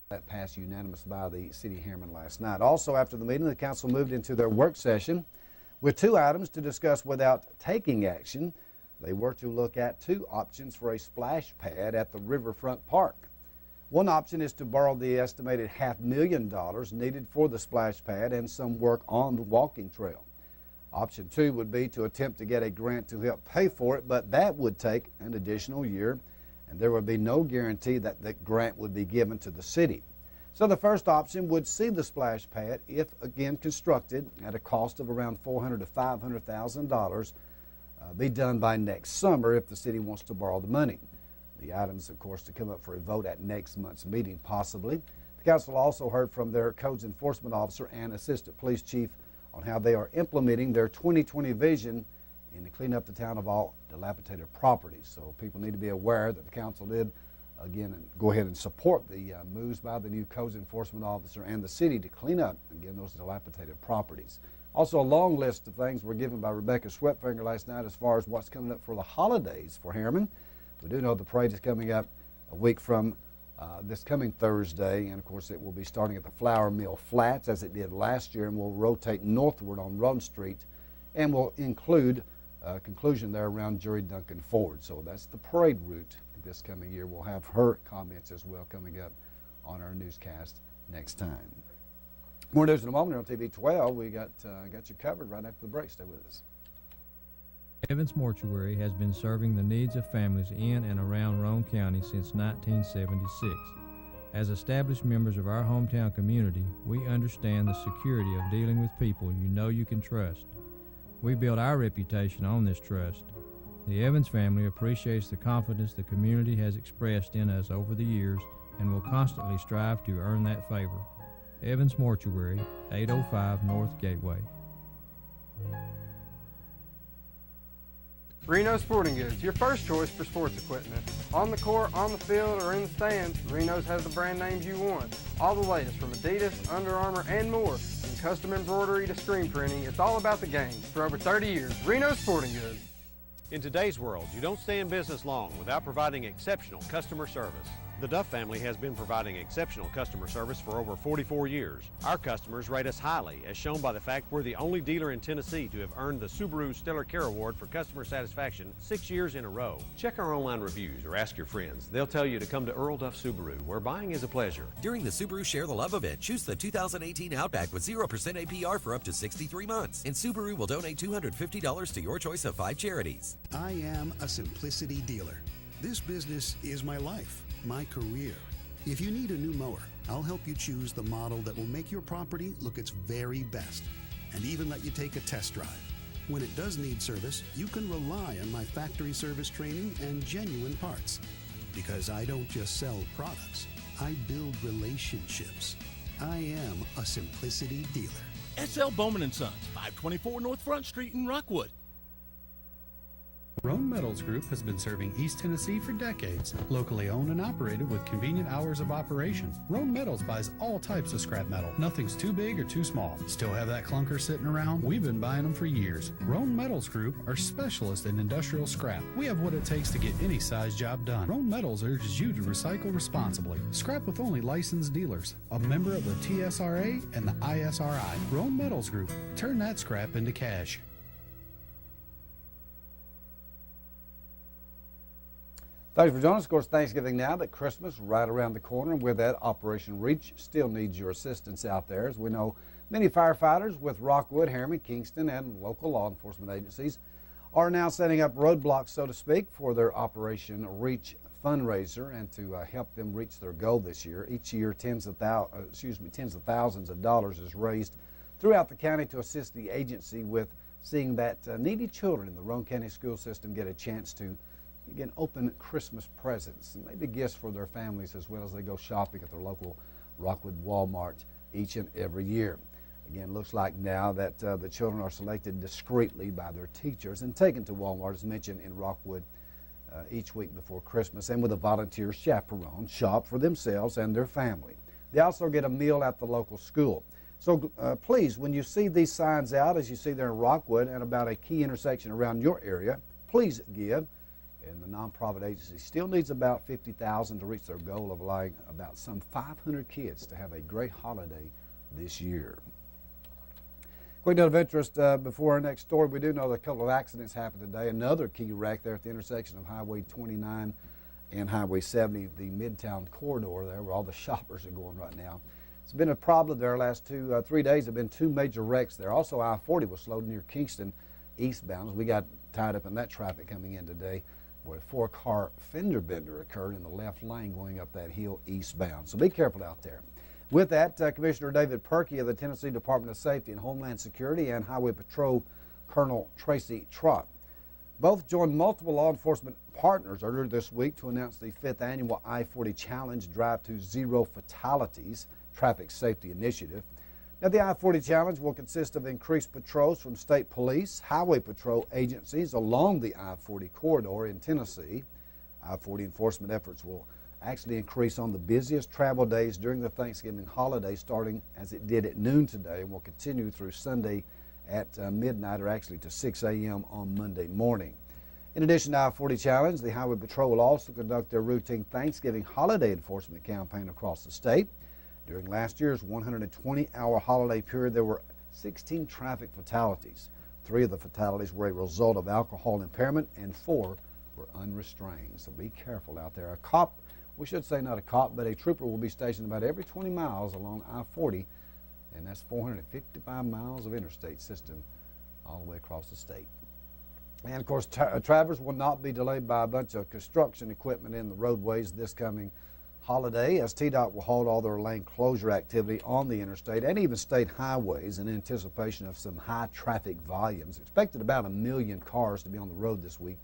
That passed unanimous by the City of Harriman last night. Also, after the meeting, the council moved into their work session with 2 items to discuss without taking action. They were to look at 2 options for a splash pad at the Riverfront Park. One option is to borrow the estimated $500,000 needed for the splash pad and some work on the walking trail. Option 2 would be to attempt to get a grant to help pay for it, but that would take an additional year, and there would be no guarantee that the grant would be given to the city. So the first option would see the splash pad, if again constructed at a cost of around $400,000 to $500,000, be done by next summer if the city wants to borrow the money. The items, of course, to come up for a vote at next month's meeting, possibly. The council also heard from their codes enforcement officer and assistant police chief on how they are implementing their 2020 vision in to clean up the town of all dilapidated properties. So people need to be aware that the council did, again, go ahead and support the moves by the new codes enforcement officer and the city to clean up, again, those dilapidated properties. Also, a long list of things were given by Rebecca Sweatfinger last night as far as what's coming up for the holidays for Harriman. We do know the parade is coming up a week from this coming Thursday, and of course it will be starting at the Flour Mill Flats as it did last year, and will rotate northward on Run Street and will include a conclusion there around Jerry Duncan Ford. So that's the parade route this coming year. We'll have her comments as well coming up on our newscast next time. More news in a moment here on TV 12. We got you covered right after the break. Stay with us. Evans Mortuary has been serving the needs of families in and around Roane County since 1976. As established members of our hometown community, we understand the security of dealing with people you know you can trust. We build our reputation on this trust. The Evans family appreciates the confidence the community has expressed in us over the years and will constantly strive to earn that favor. Evans Mortuary, 805 North Gateway. Reno Sporting Goods, your first choice for sports equipment. On the court, on the field, or in the stands, Reno's has the brand names you want. All the latest from Adidas, Under Armour, and more. From custom embroidery to screen printing, it's all about the game. For over 30 years, Reno Sporting Goods. In today's world, you don't stay in business long without providing exceptional customer service. The Duff family has been providing exceptional customer service for over 44 years. Our customers rate us highly, as shown by the fact we're the only dealer in Tennessee to have earned the Subaru Stellar Care Award for customer satisfaction 6 years in a row. Check our online reviews or ask your friends. They'll tell you to come to Earl Duff Subaru, where buying is a pleasure. During the Subaru Share the Love event, choose the 2018 Outback with 0% APR for up to 63 months. And Subaru will donate $250 to your choice of 5 charities. I am a Simplicity dealer. This business is my life, my career. If you need a new mower, I'll help you choose the model that will make your property look its very best, and even let you take a test drive. When it does need service, you can rely on my factory service training and genuine parts. Because I don't just sell products, I build relationships. I am a Simplicity dealer. S.L. Bowman & Sons, 524 North Front Street in Rockwood. Roane Metals Group has been serving East Tennessee for decades. Locally owned and operated with convenient hours of operation. Roane Metals buys all types of scrap metal. Nothing's too big or too small. Still have that clunker sitting around? We've been buying them for years. Roane Metals Group are specialists in industrial scrap. We have what it takes to get any size job done. Roane Metals urges you to recycle responsibly. Scrap with only licensed dealers. A member of the TSRA and the ISRI. Roane Metals Group. Turn that scrap into cash. Thanks for joining us. Of course, Thanksgiving now, but Christmas right around the corner. And with that, Operation Reach still needs your assistance out there. As we know, many firefighters with Rockwood, Harriman, Kingston, and local law enforcement agencies are now setting up roadblocks, so to speak, for their Operation Reach fundraiser and to help them reach their goal this year. Each year, tens of thousands of dollars is raised throughout the county to assist the agency with seeing that needy children in the Roane County school system get a chance to again open Christmas presents and maybe gifts for their families as well as they go shopping at their local Rockwood Walmart each and every year. Again, looks like now that the children are selected discreetly by their teachers and taken to Walmart, as mentioned, in Rockwood each week before Christmas, and with a volunteer chaperone, shop for themselves and their family. They also get a meal at the local school. So please, when you see these signs out, as you see there in Rockwood and about a key intersection around your area, please give. And the nonprofit agency still needs about $50,000 to reach their goal of allowing about some 500 kids to have a great holiday this year. Quick note of interest before our next story, we do know that a couple of accidents happened today. Another key wreck there at the intersection of Highway 29 and Highway 70, the Midtown corridor there where all the shoppers are going right now. It's been a problem there last 3 days. There have been 2 major wrecks there. Also, I-40 was slowed near Kingston eastbound. We got tied up in that traffic coming in today, where a 4-car fender bender occurred in the left lane going up that hill eastbound. So be careful out there. With that, Commissioner David Perkey of the Tennessee Department of Safety and Homeland Security and Highway Patrol Colonel Tracy Trott both joined multiple law enforcement partners earlier this week to announce the 5th annual I-40 Challenge Drive to Zero Fatalities Traffic Safety Initiative. Now, the I-40 Challenge will consist of increased patrols from state police, highway patrol agencies along the I-40 corridor in Tennessee. I-40 enforcement efforts will actually increase on the busiest travel days during the Thanksgiving holiday, starting as it did at noon today, and will continue through Sunday at midnight, or actually to 6 a.m. on Monday morning. In addition to I-40 Challenge, the Highway Patrol will also conduct their routine Thanksgiving holiday enforcement campaign across the state. During last year's 120-hour holiday period, there were 16 traffic fatalities. 3 of the fatalities were a result of alcohol impairment, and 4 were unrestrained. So be careful out there. A cop, we should say not a cop, but a trooper will be stationed about every 20 miles along I-40, and that's 455 miles of interstate system all the way across the state. And of course, travelers will not be delayed by a bunch of construction equipment in the roadways this coming holiday, as TDOT will halt all their lane closure activity on the interstate and even state highways in anticipation of some high traffic volumes. Expected about 1 million cars to be on the road this week.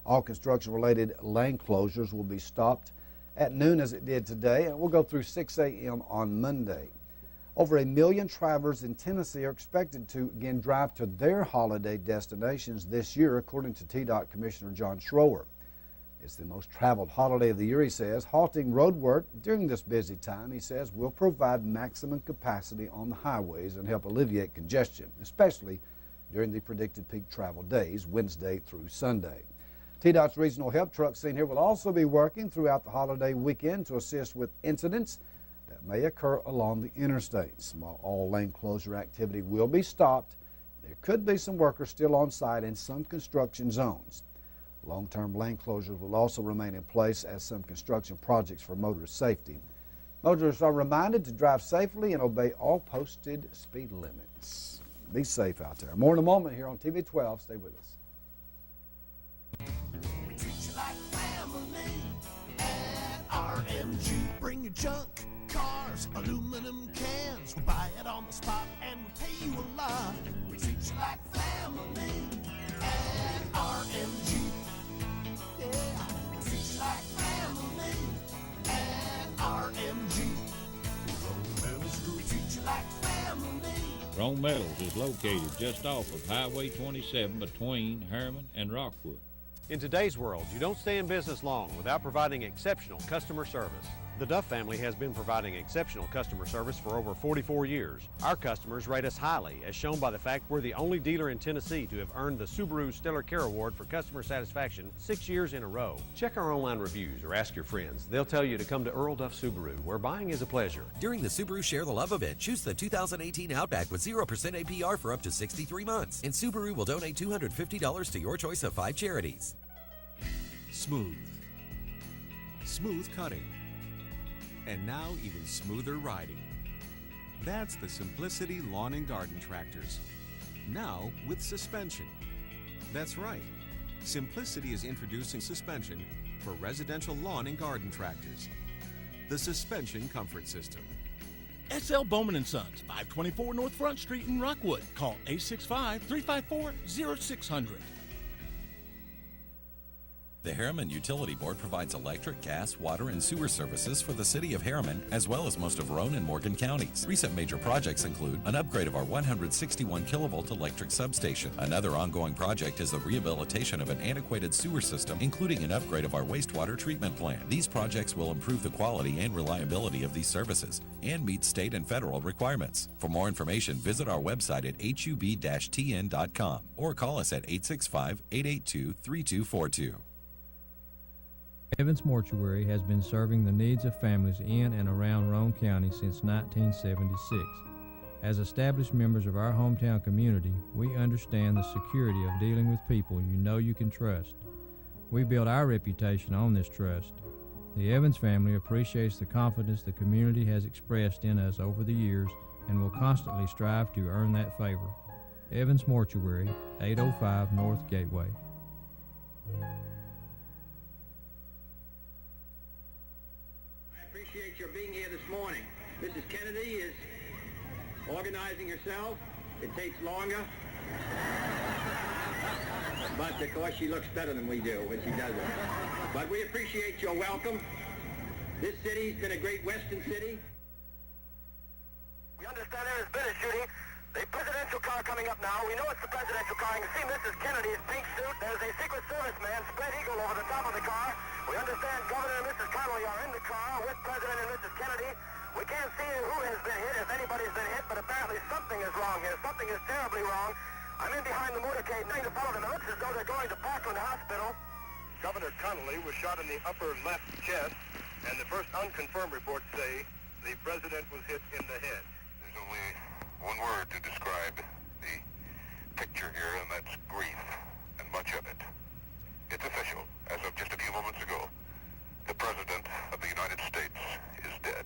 All construction related lane closures will be stopped at noon as it did today, and will go through 6 a.m. on Monday. Over 1 million travelers in Tennessee are expected to again drive to their holiday destinations this year, according to TDOT Commissioner John Schroer. It's the most traveled holiday of the year, he says. Halting road work during this busy time, he says, will provide maximum capacity on the highways and help alleviate congestion, especially during the predicted peak travel days, Wednesday through Sunday. TDOT's regional help truck seen here will also be working throughout the holiday weekend to assist with incidents that may occur along the interstates. While all lane closure activity will be stopped, there could be some workers still on site in some construction zones. Long-term lane closures will also remain in place as some construction projects for motorist safety. Motorists are reminded to drive safely and obey all posted speed limits. Be safe out there. More in a moment here on TV 12. Stay with us. We treat you like family at RMG. Bring your junk, cars, aluminum cans. We'll buy it on the spot and we'll pay you a lot. We treat you like family at RMG. Yeah, we treat you like family at RMG. Rome Metals Group, treat you like family. Rome Metals is located just off of Highway 27 between Harriman and Rockwood. In today's world, you don't stay in business long without providing exceptional customer service. The Duff family has been providing exceptional customer service for over 44 years. Our customers rate us highly, as shown by the fact we're the only dealer in Tennessee to have earned the Subaru Stellar Care Award for customer satisfaction 6 years in a row. Check our online reviews or ask your friends. They'll tell you to come to Earl Duff Subaru, where buying is a pleasure. During the Subaru Share the Love event, choose the 2018 Outback with 0% APR for up to 63 months. And Subaru will donate $250 to your choice of 5 charities. Smooth. Smooth cutting. And now even smoother riding. That's the Simplicity Lawn and Garden Tractors. Now with suspension. That's right. Simplicity is introducing suspension for residential lawn and garden tractors. The Suspension Comfort System. SL Bowman & Sons, 524 North Front Street in Rockwood. Call 865-354-0600. The Harriman Utility Board provides electric, gas, water, and sewer services for the city of Harriman, as well as most of Roane and Morgan counties. Recent major projects include an upgrade of our 161 kilovolt electric substation. Another ongoing project is the rehabilitation of an antiquated sewer system, including an upgrade of our wastewater treatment plant. These projects will improve the quality and reliability of these services and meet state and federal requirements. For more information, visit our website at hub-tn.com or call us at 865-882-3242. Evans Mortuary has been serving the needs of families in and around Roane County since 1976. As established members of our hometown community, we understand the security of dealing with people you know you can trust. We build our reputation on this trust. The Evans family appreciates the confidence the community has expressed in us over the years and will constantly strive to earn that favor. Evans Mortuary, 805 North Gateway. I appreciate your being here this morning. Mrs. Kennedy is organizing herself. It takes longer. But of course she looks better than we do when she does it. But we appreciate your welcome. This city's been a great western city. We understand there has been a shooting. The presidential car coming up now. We know it's the presidential car. You can see Mrs. Kennedy's pink suit. There's a Secret Service man, spread eagle, over the top of the car. We understand Governor and Mrs. Connolly are in the car with President and Mrs. Kennedy. We can't see who has been hit, if anybody's been hit, but apparently something is wrong here. Something is terribly wrong. I'm in behind the motorcade, trying to follow them. It looks as though they're going to Parkland Hospital. Governor Connolly was shot in the upper left chest, and the first unconfirmed reports say the president was hit in the head. There's only one word to describe the picture here, and that's grief, and much of it. It's official. As of just a few moments ago, the President of the United States is dead.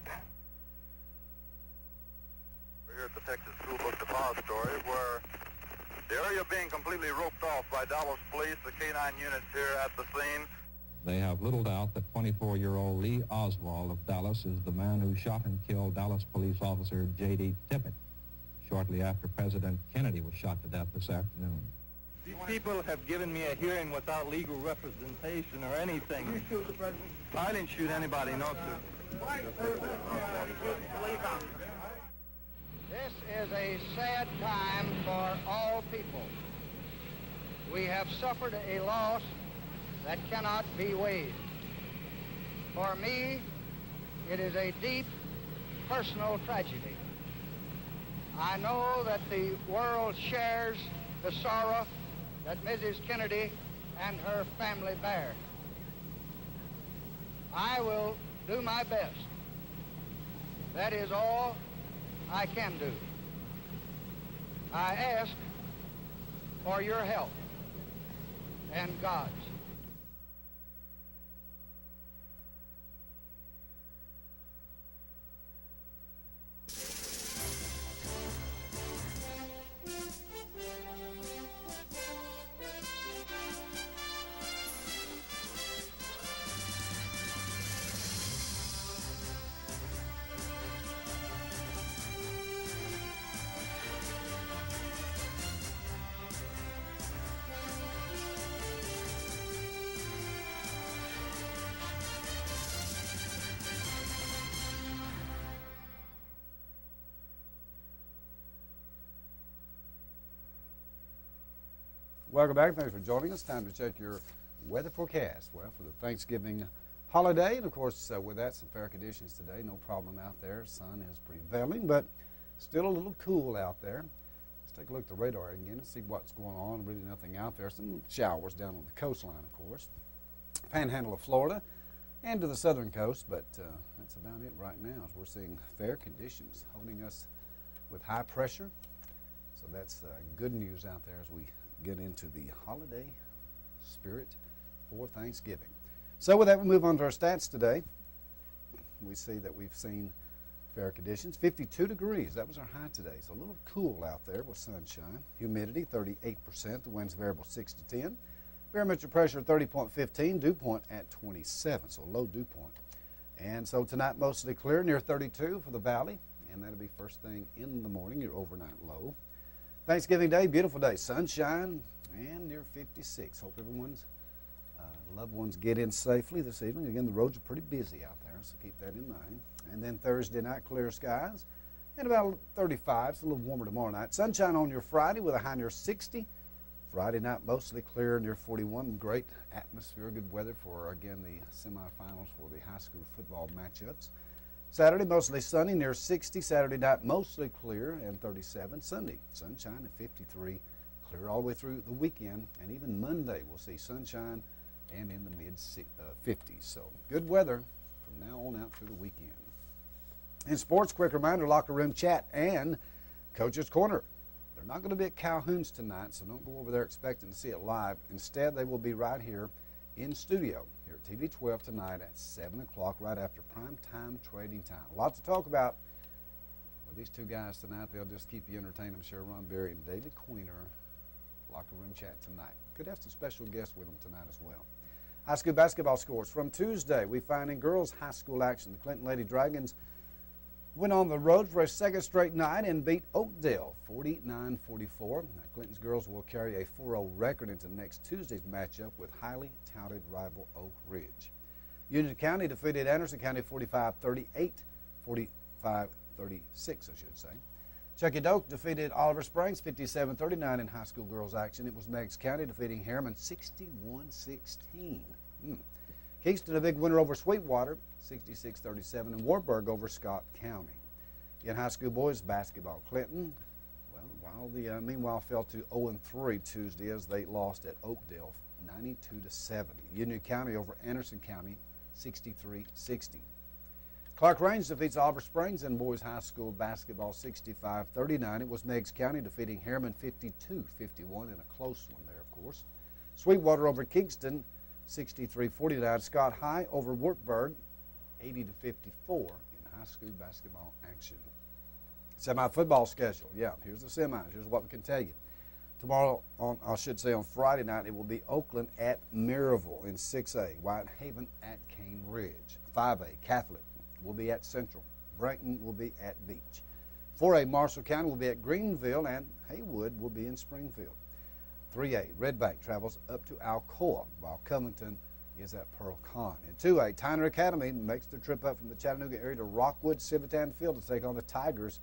We're here at the Texas School Book Depository, where the area being completely roped off by Dallas police, the K-9 units here at the scene. They have little doubt that 24-year-old Lee Oswald of Dallas is the man who shot and killed Dallas police officer J.D. Tippit shortly after President Kennedy was shot to death this afternoon. These people have given me a hearing without legal representation or anything. Did you shoot the president? I didn't shoot anybody, no, sir. This is a sad time for all people. We have suffered a loss that cannot be weighed. For me, it is a deep personal tragedy. I know that the world shares the sorrow that Mrs. Kennedy and her family bear. I will do my best. That is all I can do. I ask for your help and God's. Welcome back. Thanks for joining us. Time to check your weather forecast. Well, for the Thanksgiving holiday, and of course, with that, some fair conditions today. No problem out there. Sun is prevailing, but still a little cool out there. Let's take a look at the radar again and see what's going on. Really nothing out there. Some showers down on the coastline, of course. Panhandle of Florida and to the southern coast, but that's about it right now as we're seeing fair conditions holding us with high pressure. So that's good news out there as we get into the holiday spirit for Thanksgiving. So with that, we move on to our stats today. We see that we've seen fair conditions. 52 degrees, that was our high today. So a little cool out there with sunshine. Humidity, 38%. The wind's variable 6 to 10. Barometric pressure, 30.15. Dew point at 27, so low dew point. And so tonight, mostly clear, near 32 for the valley. And that'll be first thing in the morning, your overnight low. Thanksgiving Day, beautiful day, sunshine, and near 56. Hope everyone's loved ones get in safely this evening. Again, the roads are pretty busy out there, so keep that in mind. And then Thursday night, clear skies, and about 35. It's a little warmer tomorrow night. Sunshine on your Friday with a high near 60. Friday night, mostly clear, near 41. Great atmosphere, good weather for, again, the semifinals for the high school football matchups. Saturday, mostly sunny, near 60. Saturday night, mostly clear, and 37. Sunday, sunshine at 53. Clear all the way through the weekend. And even Monday, we'll see sunshine and in the mid-50s. So good weather from now on out through the weekend. In sports, quick reminder, locker room chat and Coach's Corner. They're not going to be at Calhoun's tonight, so don't go over there expecting to see it live. Instead, they will be right here in studio here at TV 12 tonight at 7 o'clock, right after prime time trading time. A lot to talk about with these two guys tonight. They'll just keep you entertained, I'm sure. Ron Berry and David Queener, locker room chat tonight. Could have some special guests with them tonight as well. High school basketball scores from Tuesday. We find in girls high school action, the Clinton Lady Dragons went on the road for a second straight night and beat Oakdale 49-44. Now, Clinton's girls will carry a 4-0 record into next Tuesday's matchup with highly touted rival Oak Ridge. Union County defeated Anderson County 45-38, 45-36, I should say. Chucky Doak defeated Oliver Springs 57-39 in high school girls action. It was Meigs County defeating Harriman 61-16. Kingston, a big winner over Sweetwater, 66-37, and Wartburg over Scott County. In high school boys basketball, Clinton, meanwhile fell to 0-3 Tuesday as they lost at Oakdale 92-70. Union County over Anderson County 63-60. Clark Range defeats Oliver Springs in boys high school basketball 65-39. It was Meigs County defeating Harriman 52-51 in a close one there, of course. Sweetwater over Kingston 63-49. Scott High over Wartburg 80-54 in high school basketball action. Semi-football schedule. Yeah, here's the semis. Here's what we can tell you. Tomorrow, on Friday night, it will be Oakland at Maryville in 6A. Whitehaven at Cane Ridge. 5A, Catholic will be at Central. Brighton will be at Beach. 4A, Marshall County will be at Greenville, and Haywood will be in Springfield. 3A, Red Bank travels up to Alcoa, while Covington is at Pearl Con. In 2A, Tyner Academy makes their trip up from the Chattanooga area to Rockwood Civitan Field to take on the Tigers,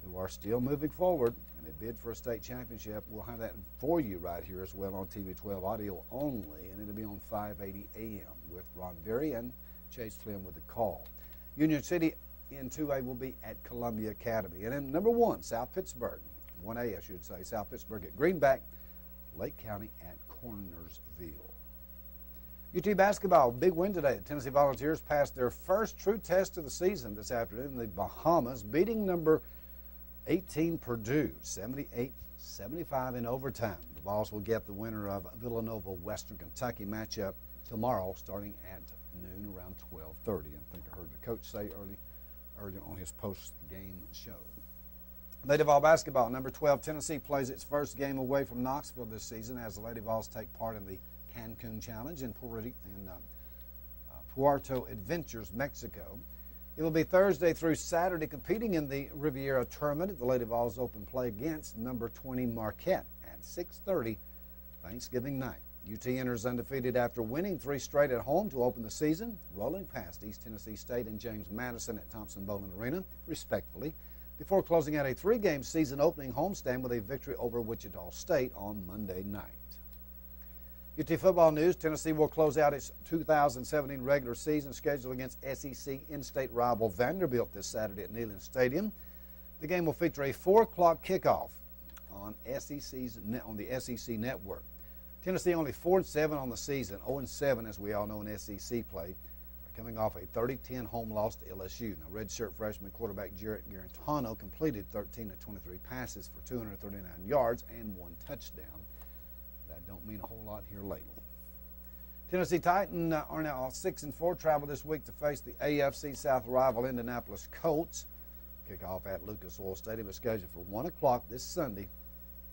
who are still moving forward, and they bid for a state championship. We'll have that for you right here as well on TV 12 audio only, and it'll be on 580 AM with Ron Berry and Chase Clem with the call. Union City in 2A will be at Columbia Academy. And in number 1, South Pittsburgh, 1A I should say, South Pittsburgh at Greenback, Lake County at Cornersville. UT basketball, big win today. The Tennessee Volunteers passed their first true test of the season this afternoon in the Bahamas, beating number 18 Purdue, 78-75 in overtime. The Vols will get the winner of Villanova-Western Kentucky matchup tomorrow starting at noon around 12:30. I think I heard the coach say earlier on his post-game show. Lady Vol basketball, number 12 Tennessee plays its first game away from Knoxville this season as the Lady Vols take part in the Cancun Challenge in Puerto Adventures, Mexico. It will be Thursday through Saturday competing in the Riviera Tournament at the Lady Vols Open Play against number 20 Marquette at 6:30 Thanksgiving night. UT enters undefeated after winning 3 straight at home to open the season, rolling past East Tennessee State and James Madison at Thompson-Boling Arena, respectively, before closing out a 3-game season opening homestand with a victory over Wichita State on Monday night. UT football news, Tennessee will close out its 2017 regular season schedule against SEC in-state rival Vanderbilt this Saturday at Neyland Stadium. The game will feature a 4 o'clock kickoff on the SEC network. Tennessee only 4-7 on the season, 0-7 as we all know in SEC play, coming off a 30-10 home loss to LSU. Now, redshirt freshman quarterback Jarrett Garantano completed 13 of 23 passes for 239 yards and 1 touchdown. That don't mean a whole lot here lately. Tennessee Titans are now 6-4, travel this week to face the AFC South rival Indianapolis Colts. Kickoff at Lucas Oil Stadium is scheduled for 1 o'clock this Sunday.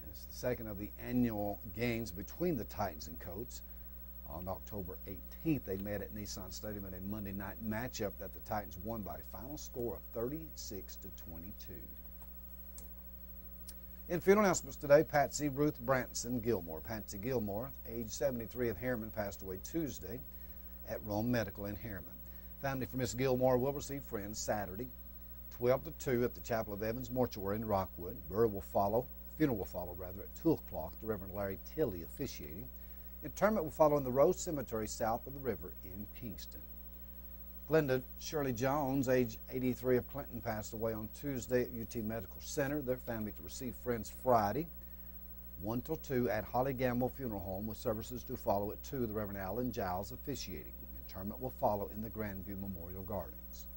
And it's the second of the annual games between the Titans and Colts. On October 18th, they met at Nissan Stadium in a Monday night matchup that the Titans won by a final score of 36-22. In funeral announcements today, Patsy Ruth Branson Gilmore. Patsy Gilmore, age 73 of Harriman, passed away Tuesday at Rome Medical in Harriman. Family for Miss Gilmore will receive friends Saturday, 12 to 2 at the Chapel of Evans Mortuary in Rockwood. Funeral will follow at 2 o'clock, the Reverend Larry Tilley officiating. Interment will follow in the Rose Cemetery south of the river in Kingston. Glenda Shirley Jones, age 83 of Clinton, passed away on Tuesday at UT Medical Center. Their family to receive friends Friday. 1 till 2 at Holly Gamble Funeral Home, with services to follow at 2, the Reverend Alan Giles officiating. Interment will follow in the Grandview Memorial Gardens.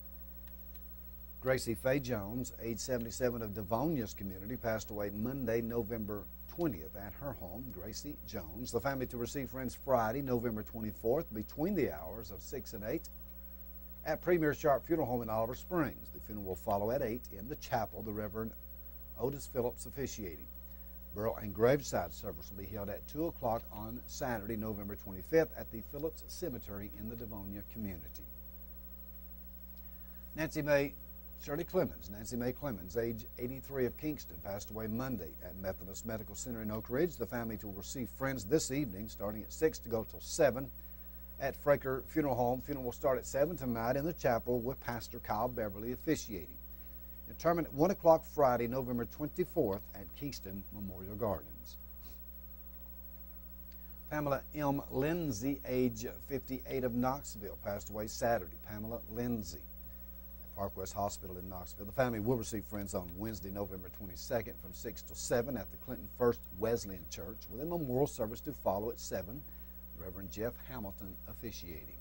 Gracie Faye Jones, age 77, of Devonia's community, passed away Monday, November 20th at her home. Gracie Jones. The family to receive friends Friday, November 24th, between the hours of 6 and 8 at Premier Sharp Funeral Home in Oliver Springs. The funeral will follow at 8 in the chapel, the Reverend Otis Phillips officiating. Burial and graveside service will be held at 2 o'clock on Saturday, November 25th at the Phillips Cemetery in the Devonia community. Nancy Mae Clemens, age 83, of Kingston, passed away Monday at Methodist Medical Center in Oak Ridge. The family will receive friends this evening, starting at 6 to go till 7 at Fraker Funeral Home. Funeral will start at 7 tonight in the chapel with Pastor Kyle Beverly officiating. Interment at 1 o'clock Friday, November 24th at Kingston Memorial Gardens. Pamela M. Lindsay, age 58, of Knoxville, passed away Saturday. Pamela Lindsay at Park West Hospital in Knoxville. The family will receive friends on Wednesday, November 22nd from 6 till 7 at the Clinton First Wesleyan Church, with a memorial service to follow at 7. Reverend Jeff Hamilton officiating.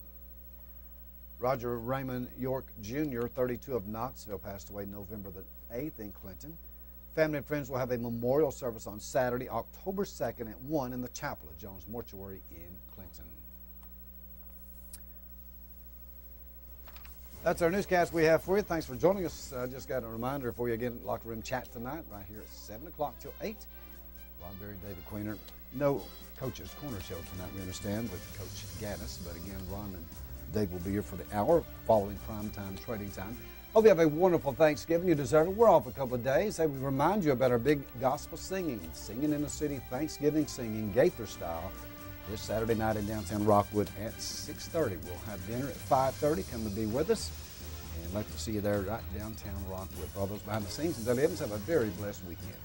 Roger Raymond York Jr., 32, of Knoxville, passed away November the 8th in Clinton. Family and friends will have a memorial service on Saturday, October 2nd at 1 in the chapel at Jones Mortuary in Clinton. That's our newscast we have for you. Thanks for joining us. Just got a reminder for you again, Locker Room Chat tonight, right here at 7 o'clock till 8. Ron Berry, David Queener. No Coach's Corner show tonight, we understand, with Coach Gaddis. But again, Ron and Dave will be here for the hour following primetime trading time. Hope you have a wonderful Thanksgiving. You deserve it. We're off a couple of days. Hey, we remind you about our big gospel singing in the City Thanksgiving singing, Gaither style, this Saturday night in downtown Rockwood at 6:30. We'll have dinner at 5:30. Come and be with us. And I'd like to see you there right downtown Rockwood. For all those behind the scenes, and Dudley Evans, have a very blessed weekend.